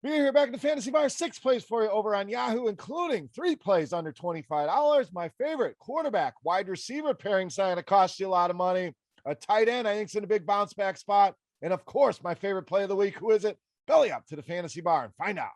We're here back in the Fantasy Bar. 6 plays for you over on Yahoo, including 3 plays under $25. My favorite quarterback, wide receiver pairing sign to cost you a lot of money. A tight end, I think, is in a big bounce back spot. And of course, my favorite play of the week. Who is it? Belly up to the Fantasy Bar and find out.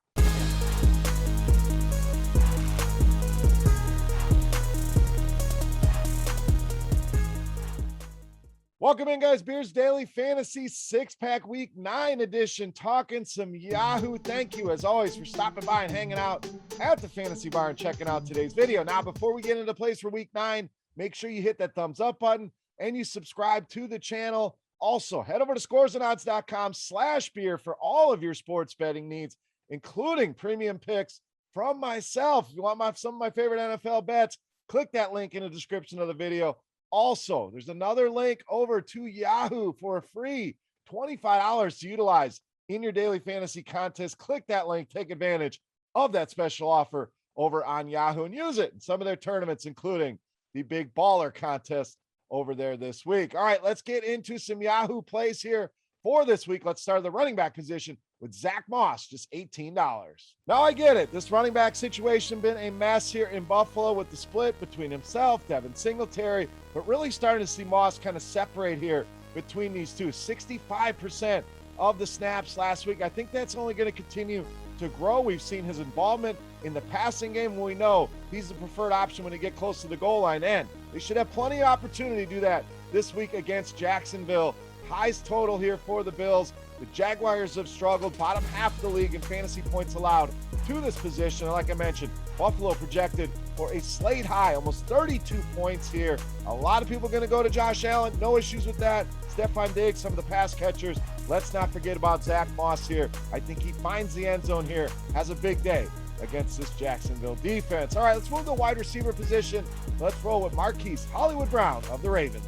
Welcome in, guys. Beers Daily Fantasy 6-pack Week 9 edition. Talking some Yahoo. Thank you, as always, for stopping by and hanging out at the Fantasy Bar and checking out today's video. Now, before we get into plays for Week 9, make sure you hit that thumbs up button and you subscribe to the channel. Also, head over to scoresandodds.com/beer for all of your sports betting needs, including premium picks from myself. If you want some of my favorite NFL bets, click that link in the description of the video. Also, there's another link over to Yahoo for a free $25 to utilize in your daily fantasy contest. Click that link, take advantage of that special offer over on Yahoo and use it in some of their tournaments, including the Big Baller contest over there this week. All right, let's get into some Yahoo plays here for this week. Let's start at the running back position with Zach Moss, just $18. Now, I get it. This running back situation been a mess here in Buffalo with the split between himself, Devin Singletary, but really starting to see Moss kind of separate here between these two. 65% of the snaps last week. I think that's only going to continue to grow. We've seen his involvement in the passing game when we know he's the preferred option when you get close to the goal line, and they should have plenty of opportunity to do that this week against Jacksonville. Highest total here for the Bills. The Jaguars have struggled, bottom half of the league in fantasy points allowed to this position. And like I mentioned, Buffalo projected for a slate high, almost 32 points here. A lot of people going to go to Josh Allen. No issues with that. Stephon Diggs, some of the pass catchers. Let's not forget about Zach Moss here. I think he finds the end zone here, has a big day against this Jacksonville defense. All right, let's move to the wide receiver position. Let's roll with Marquise Hollywood Brown of the Ravens.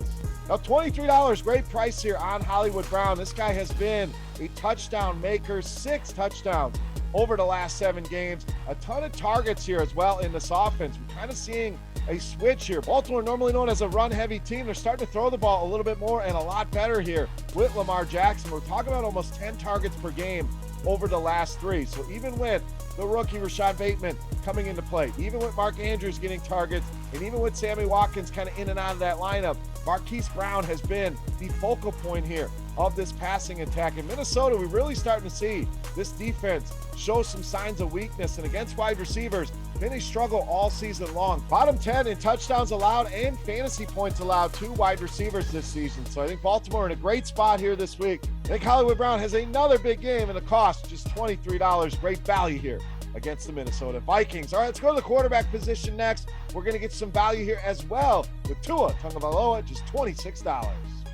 Now, $23, great price here on Hollywood Brown. This guy has been a touchdown maker, 6 touchdowns over the last 7 games. A ton of targets here as well in this offense. We're kind of seeing a switch here. Baltimore, normally known as a run-heavy team, they're starting to throw the ball a little bit more and a lot better here with Lamar Jackson. We're talking about almost 10 targets per game over the last 3. So even with the rookie Rashad Bateman coming into play, even with Mark Andrews getting targets, and even with Sammy Watkins kind of in and out of that lineup, Marquise Brown has been the focal point here of this passing attack. In Minnesota, we're really starting to see this defense show some signs of weakness, and against wide receivers, been a struggle all season long. Bottom 10 in touchdowns allowed and fantasy points allowed to wide receivers this season. So I think Baltimore in a great spot here this week. I think Hollywood Brown has another big game, and the cost just $23. Great value here against the Minnesota Vikings. All right, let's go to the quarterback position next. We're going to get some value here as well with Tua Tagovailoa, just $26.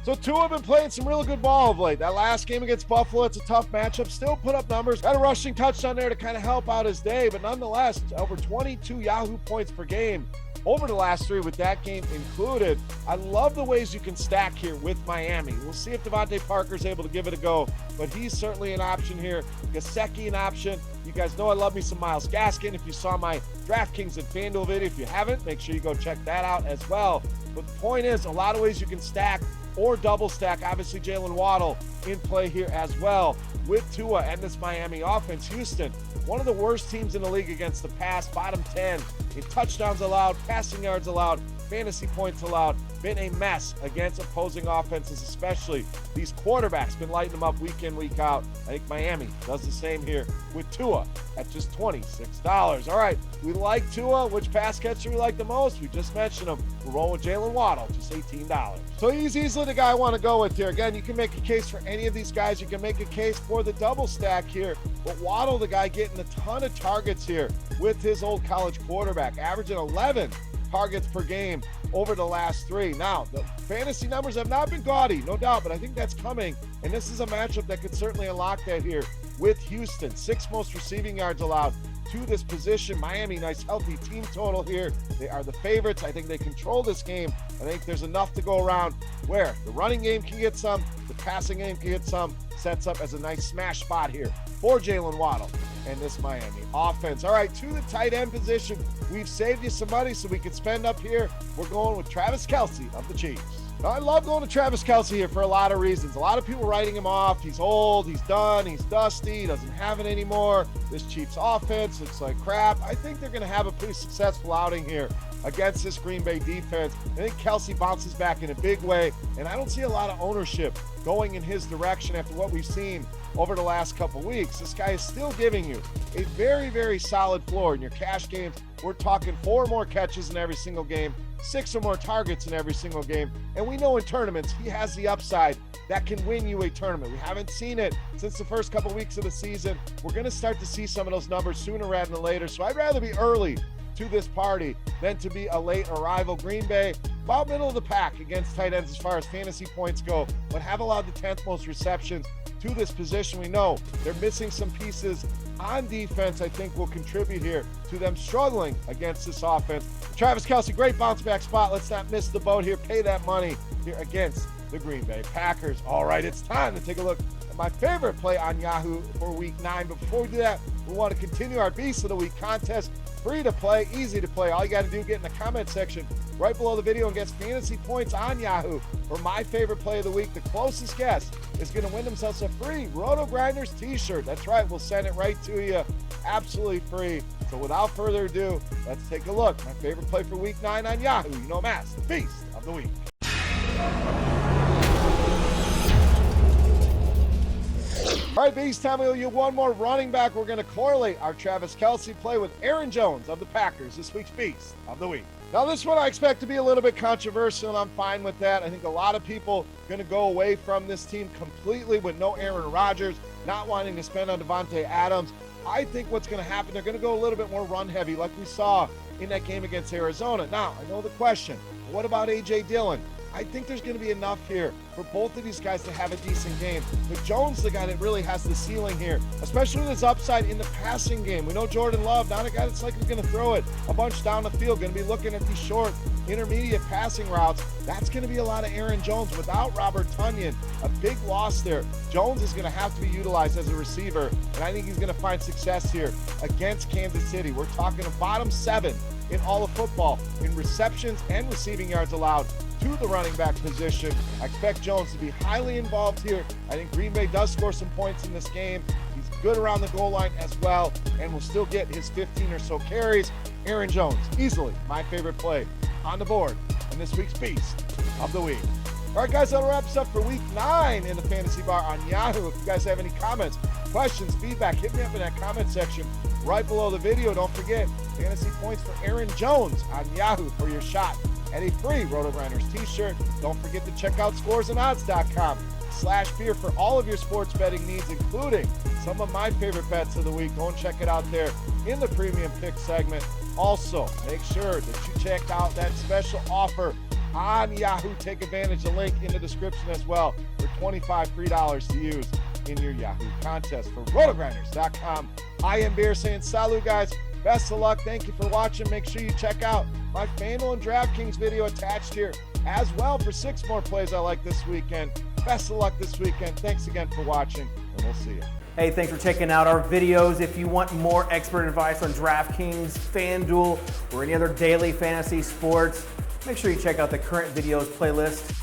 So Tua been playing some really good ball of late. That last game against Buffalo, it's a tough matchup. Still put up numbers. Got a rushing touchdown there to kind of help out his day, but nonetheless, over 22 Yahoo points per game over the last 3 with that game included. I love the ways you can stack here with Miami. We'll see if Devontae Parker's able to give it a go, but he's certainly an option here. Gesicki an option. You guys know I love me some Myles Gaskin. If you saw my DraftKings and FanDuel video, if you haven't, make sure you go check that out as well. But the point is, a lot of ways you can stack or double stack. Obviously, Jaylen Waddle in play here as well with Tua and this Miami offense. Houston, one of the worst teams in the league against the pass, bottom 10 in touchdowns allowed, passing yards allowed, fantasy points allowed. Been a mess against opposing offenses, especially these quarterbacks. Been lighting them up week in, week out. I think Miami does the same here with Tua at just $26. All right, we like Tua. Which pass catcher we like the most? We just mentioned him. We're rolling with Jaylen Waddle, just $18. So he's easily the guy I want to go with here. Again, you can make a case for any of these guys. You can make a case for the double stack here. But Waddle, the guy getting a ton of targets here with his old college quarterback, averaging 11 targets per game over the last 3. Now, the fantasy numbers have not been gaudy, no doubt, but I think that's coming, and this is a matchup that could certainly unlock that here with Houston. 6th most receiving yards allowed to this position. Miami, nice healthy team total here. They are the favorites. I think they control this game. I think there's enough to go around where the running game can get some, the passing game can get some. Sets up as a nice smash spot here for Jaylen Waddle and this Miami offense. All right, to the tight end position, we've saved you some money so we can spend up here. We're going with Travis Kelce of the Chiefs. Now, I love going to Travis Kelce here for a lot of reasons. A lot of people writing him off. He's old, he's done, he's dusty, he doesn't have it anymore. This Chiefs offense looks like crap. I think they're going to have a pretty successful outing here against this Green Bay defense. I think Kelce bounces back in a big way, and I don't see a lot of ownership going in his direction after what we've seen over the last couple weeks. This guy is still giving you a very, very solid floor in your cash games. We're talking 4 more catches in every single game, 6 or more targets in every single game. And we know in tournaments, he has the upside that can win you a tournament. We haven't seen it since the first couple weeks of the season. We're going to start to see some of those numbers sooner rather than later. So I'd rather be early to this party than to be a late arrival. Green Bay, about middle of the pack against tight ends as far as fantasy points go, but have allowed the 10th most receptions to this position. We know they're missing some pieces on defense. I think will contribute here to them struggling against this offense. Travis Kelce, great bounce back spot. Let's not miss the boat here. Pay that money here against the Green Bay Packers. All right, it's time to take a look at my favorite play on Yahoo for week 9. But before we do that, we want to continue our Beast of the Week contest. Free to play, easy to play. All you got to do is get in the comment section right below the video and get fantasy points on Yahoo for my favorite play of the week. The closest guess is going to win themselves a free RotoGrinders t-shirt. That's right, we'll send it right to you absolutely free. So without further ado, let's take a look. My favorite play for week 9 on Yahoo. You know, Mass, the Beast of the Week. All right, Beast time, we'll get one more running back. We're going to correlate our Travis Kelce play with Aaron Jones of the Packers, this week's Beast of the Week. Now, this one I expect to be a little bit controversial, and I'm fine with that. I think a lot of people are going to go away from this team completely with no Aaron Rodgers, not wanting to spend on Devontae Adams. I think what's going to happen, they're going to go a little bit more run-heavy like we saw in that game against Arizona. Now, I know the question, what about A.J. Dillon? I think there's going to be enough here for both of these guys to have a decent game. But Jones, the guy that really has the ceiling here, especially with his upside in the passing game. We know Jordan Love, not a guy that's likely going to throw it a bunch down the field, going to be looking at these short, intermediate passing routes. That's going to be a lot of Aaron Jones without Robert Tonyan. A big loss there. Jones is going to have to be utilized as a receiver, and I think he's going to find success here against Kansas City. We're talking a bottom 7 in all of football in receptions and receiving yards allowed to the running back position. I expect Jones to be highly involved here. I think Green Bay does score some points in this game. He's good around the goal line as well, and will still get his 15 or so carries. Aaron Jones, easily my favorite play on the board in this week's Beast of the Week. All right, guys, that wraps up for week 9 in the Fantasy Bar on Yahoo. If you guys have any comments, questions, feedback, hit me up in that comment section right below the video. Don't forget, fantasy points for Aaron Jones on Yahoo for your shot at a free RotoGrinders t-shirt. Don't forget to check out scoresandodds.com/beer for all of your sports betting needs, including some of my favorite bets of the week. Go and check it out there in the premium pick segment. Also, make sure that you check out that special offer on Yahoo. Take advantage of the link in the description as well for $25 free to use in your Yahoo contest for RotoGrinders.com. I am Beer saying salut, guys. Best of luck. Thank you for watching. Make sure you check out my FanDuel and DraftKings video attached here as well for 6 more plays I like this weekend. Best of luck this weekend. Thanks again for watching, and we'll see you. Hey, thanks for checking out our videos. If you want more expert advice on DraftKings, FanDuel, or any other daily fantasy sports, make sure you check out the current videos playlist